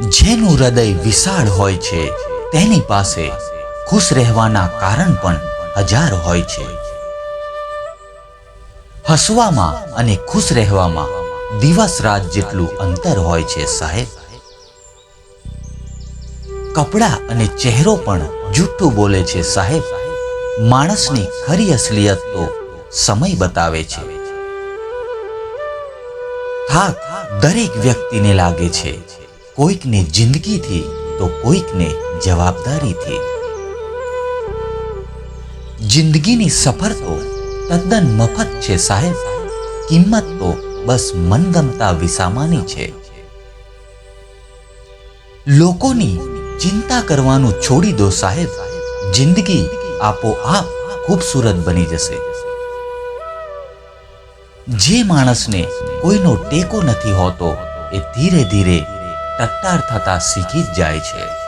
જેનું હૃદય વિશાળ હોય છે તેની પાસે ખુશ રહેવાના કારણ પણ હજાર હોય છે. હસવામાં અને ખુશ રહેવામાં દિવસ રાત જેટલું અંતર હોય છે સાહેબ. કપડા અને ચહેરો પણ જૂઠું બોલે છે સાહેબ. માણસની ખરી અસલિયત તો સમય બતાવે છે. થાક દરેક વ્યક્તિને લાગે છે, કોઈકને જિંદગીથી તો કોઈકને જવાબદારીથી. જિંદગીની સફર તો તદ્દન મફત છે સાહેબ. કિંમત તો બસ મનગમતા વિસામાની છે. લોકોની ચિંતા કરવાનું છોડી દો સાહેબ. જિંદગી આપોઆપ ખૂબસૂરત બની જશે. જે માણસને કોઈનો ટેકો નથી હોતો એ ધીરે ધીરે ટટ્ટાર થતા શીખી જ જાય છે.